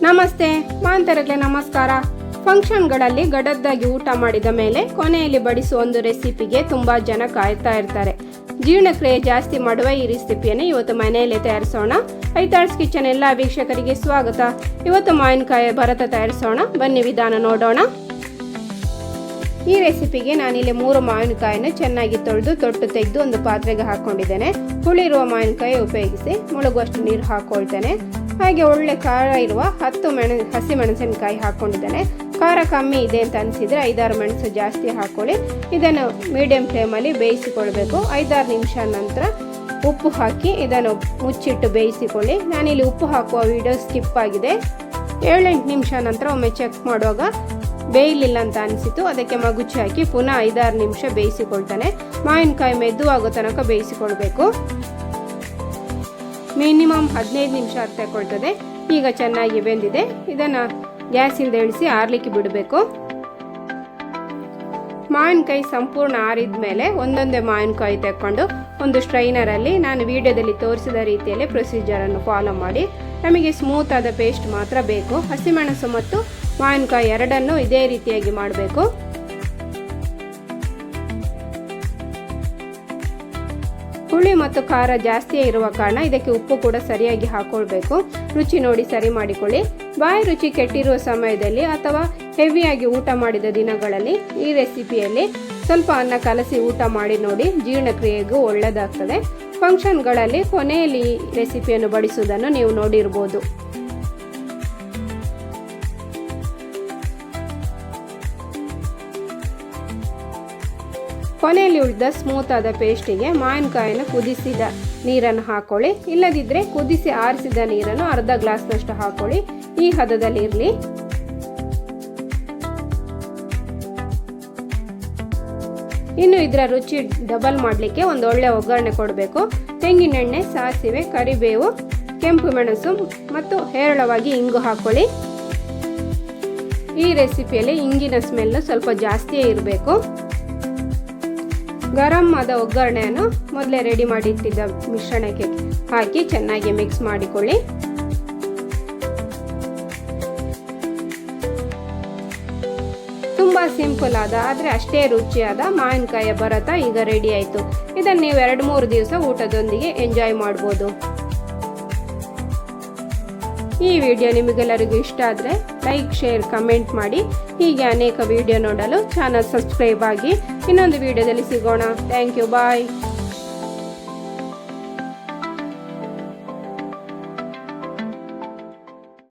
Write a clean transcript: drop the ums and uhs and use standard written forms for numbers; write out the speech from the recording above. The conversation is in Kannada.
ನಮಸ್ತೆ ಮಾಂತರಕ್ಕೆ ನಮಸ್ಕಾರ. ಫಂಕ್ಷನ್ಗಳಲ್ಲಿ ಗಡದ್ದಾಗಿ ಊಟ ಮಾಡಿದ ಮೇಲೆ ಕೊನೆಯಲ್ಲಿ ಬಡಿಸುವ ಒಂದು ರೆಸಿಪಿಗೆ ತುಂಬ ಜನ ಕಾಯ್ತಾ ಇರ್ತಾರೆ. ಜೀರ್ಣಕ್ರಿಯೆ ಜಾಸ್ತಿ ಮಾಡುವ ಈ ರೆಸಿಪಿಯನ್ನು ಇವತ್ತು ಮನೆಯಲ್ಲೇ ತಯಾರಿಸೋಣ. ಐತಾಳ್ಸ್ ಕಿಚನ್ ಎಲ್ಲ ವೀಕ್ಷಕರಿಗೆ ಸ್ವಾಗತ. ಇವತ್ತು ಮಾವಿನಕಾಯಿ ಭರತ ತಯಾರಿಸೋಣ, ಬನ್ನಿ ವಿಧಾನ ನೋಡೋಣ. ಈ ರೆಸಿಪಿಗೆ ನಾನಿಲ್ಲಿ 3 ಮಾವಿನಕಾಯಿನ ಚೆನ್ನಾಗಿ ತೊಳೆದು ತೊಟ್ಟು ತೆಗೆದು ಒಂದು ಪಾತ್ರೆಗೆ ಹಾಕೊಂಡಿದ್ದೇನೆ. ಹುಳಿರುವ ಮಾವಿನಕಾಯಿ ಉಪಯೋಗಿಸಿ ಮುಳುಗುವಷ್ಟು ನೀರು ಹಾಕೊಳ್ತೇನೆ. ಹಾಗೆ ಒಳ್ಳೆ ಖಾರ ಇರುವ 10 ಹಸಿ ಮೆಣಸಿನಕಾಯಿ ಹಾಕೊಂಡಿದ್ದೇನೆ. ಖಾರ ಕಮ್ಮಿ ಇದೆ ಅಂತ ಅನಿಸಿದರೆ 5-6 ಮೆಣಸು ಜಾಸ್ತಿ ಹಾಕೊಳ್ಳಿ. ಇದನ್ನು ಮೀಡಿಯಂ ಫ್ಲೇಮಲ್ಲಿ ಬೇಯಿಸಿಕೊಳ್ಬೇಕು. 5-6 ನಿಮಿಷ ನಂತರ ಉಪ್ಪು ಹಾಕಿ ಇದನ್ನು ಮುಚ್ಚಿಟ್ಟು ಬೇಯಿಸಿಕೊಳ್ಳಿ. ನಾನಿಲ್ಲಿ ಉಪ್ಪು ಹಾಕುವ ವಿಡಿಯೋ ಸ್ಕಿಪ್ ಆಗಿದೆ. 7-8 ನಿಮಿಷ ನಂತರ ಒಮ್ಮೆ ಚೆಕ್ ಮಾಡುವಾಗ ಬೇಯಲಿಲ್ಲ ಅಂತ ಅನಿಸಿತು. ಅದಕ್ಕೆ ಮಗುಚಿ ಹಾಕಿ ಪುನಃ 5-6 ನಿಮಿಷ ಬೇಯಿಸಿಕೊಳ್ತಾನೆ. ಮಾವಿನಕಾಯಿ ಮೆದುವಾಗೋ ತನಕ ಬೇಯಿಸಿಕೊಳ್ಬೇಕು. ಮಿನಿಮಮ್ 15 ನಿಮಿಷ ತಗೊಳ್ತದೆ. ಈಗ ಚೆನ್ನಾಗಿ ಬೆಂದಿದೆ. ಇದನ್ನು ಗ್ಯಾಸಿಂದ ಇಳಿಸಿ ಆರಲಿಕ್ಕೆ ಬಿಡಬೇಕು. ಮಾವಿನಕಾಯಿ ಸಂಪೂರ್ಣ ಆರಿದ ಮೇಲೆ ಒಂದೊಂದೇ ಮಾವಿನಕಾಯಿ ತೆಕ್ಕೊಂಡು ಒಂದು ಸ್ಟ್ರೈನರಲ್ಲಿ ನಾನು ವಿಡಿಯೋದಲ್ಲಿ ತೋರಿಸಿದ ರೀತಿಯಲ್ಲಿ ಪ್ರೊಸೀಜರನ್ನು ಫಾಲೋ ಮಾಡಿ. ನಮಗೆ ಸ್ಮೂತ್ ಆದ ಪೇಸ್ಟ್ ಮಾತ್ರ ಬೇಕು. ಹಸಿಮೆಣಸು ಮತ್ತು ಮಾವಿನಕಾಯಿ ಎರಡನ್ನೂ ಇದೇ ರೀತಿಯಾಗಿ ಮಾಡಬೇಕು. ಹುಳಿ ಮತ್ತು ಖಾರ ಜಾಸ್ತಿ ಇರುವ ಕಾರಣ ಇದಕ್ಕೆ ಉಪ್ಪು ಕೂಡ ಸರಿಯಾಗಿ ಹಾಕೊಳ್ಬೇಕು. ರುಚಿ ನೋಡಿ ಸರಿ ಮಾಡಿಕೊಳ್ಳಿ. ಬಾಯಿ ರುಚಿ ಕೆಟ್ಟಿರುವ ಸಮಯದಲ್ಲಿ ಅಥವಾ ಹೆವಿಯಾಗಿ ಊಟ ಮಾಡಿದ ದಿನಗಳಲ್ಲಿ ಈ ರೆಸಿಪಿಯಲ್ಲಿ ಸ್ವಲ್ಪ ಅನ್ನ ಕಲಸಿ ಊಟ ಮಾಡಿ ನೋಡಿ, ಜೀರ್ಣಕ್ರಿಯೆಗೂ ಒಳ್ಳೆಯದಾಗ್ತದೆ. ಫಂಕ್ಷನ್ಗಳಲ್ಲಿ ಕೊನೆಯಲ್ಲಿ ಈ ರೆಸಿಪಿಯನ್ನು ಬಡಿಸುವುದನ್ನು ನೀವು ನೋಡಿರ್ಬೋದು. ಕೊನೆಯಲ್ಲಿ ಉಳಿದ ಸ್ಮೂತ್ ಆದ ಪೇಸ್ಟಿಗೆ ಮಾವಿನಕಾಯಿನ ಕುದಿಸಿದ ನೀರನ್ನು ಹಾಕೊಳ್ಳಿ. ಇಲ್ಲದಿದ್ದರೆ ಕುದಿಸಿ ಆರಿಸಿದ ನೀರನ್ನು ಅರ್ಧ ಗ್ಲಾಸ್ನಷ್ಟು ಹಾಕೊಳ್ಳಿ. ಈ ಹದದಲ್ಲಿ ಇರಲಿ. ಇನ್ನು ಇದರ ರುಚಿ ಡಬಲ್ ಮಾಡಲಿಕ್ಕೆ ಒಂದು ಒಳ್ಳೆ ಒಗ್ಗರಣೆ ಕೊಡಬೇಕು. ತೆಂಗಿನೆಣ್ಣೆ, ಸಾಸಿವೆ, ಕರಿಬೇವು, ಕೆಂಪು ಮೆಣಸು ಮತ್ತು ಹೇರಳವಾಗಿ ಇಂಗು ಹಾಕೊಳ್ಳಿ. ಈ ರೆಸಿಪಿಯಲ್ಲಿ ಇಂಗಿನ ಸ್ಮೆಲ್ಲು ಸ್ವಲ್ಪ ಜಾಸ್ತಿಯೇ ಇರಬೇಕು. ಗರಂ ಆದ ಒಗ್ಗರಣೆಯನ್ನು ಮೊದಲೇ ರೆಡಿ ಮಾಡಿ ಇಟ್ಟಿದ್ದ ಮಿಶ್ರಣಕ್ಕೆ ಹಾಕಿ ಚೆನ್ನಾಗಿ ಮಿಕ್ಸ್ ಮಾಡಿಕೊಳ್ಳಿ. ತುಂಬ ಸಿಂಪಲ್ ಆದ ಆದರೆ ಅಷ್ಟೇ ರುಚಿಯಾದ ಮಾವಿನಕಾಯಿಯ ಭರತ ಈಗ ರೆಡಿ ಆಯಿತು. ಇದನ್ನು ನೀವು 2-3 ದಿವಸ ಊಟದೊಂದಿಗೆ ಎಂಜಾಯ್ ಮಾಡ್ಬೋದು. ಈ ವಿಡಿಯೋ ನಿಮಗೆಲ್ಲರಿಗೂ ಇಷ್ಟ ಆದರೆ ಲೈಕ್, ಶೇರ್, ಕಮೆಂಟ್ ಮಾಡಿ. ಹೀಗೆ ಅನೇಕ ವಿಡಿಯೋ ನೋಡಲು ಚಾನಲ್ ಸಬ್ಸ್ಕ್ರೈಬ್ ಆಗಿ. ಇನ್ನೊಂದು ವಿಡಿಯೋದಲ್ಲಿ ಸಿಗೋಣ. Thank you. ಬಾಯ್.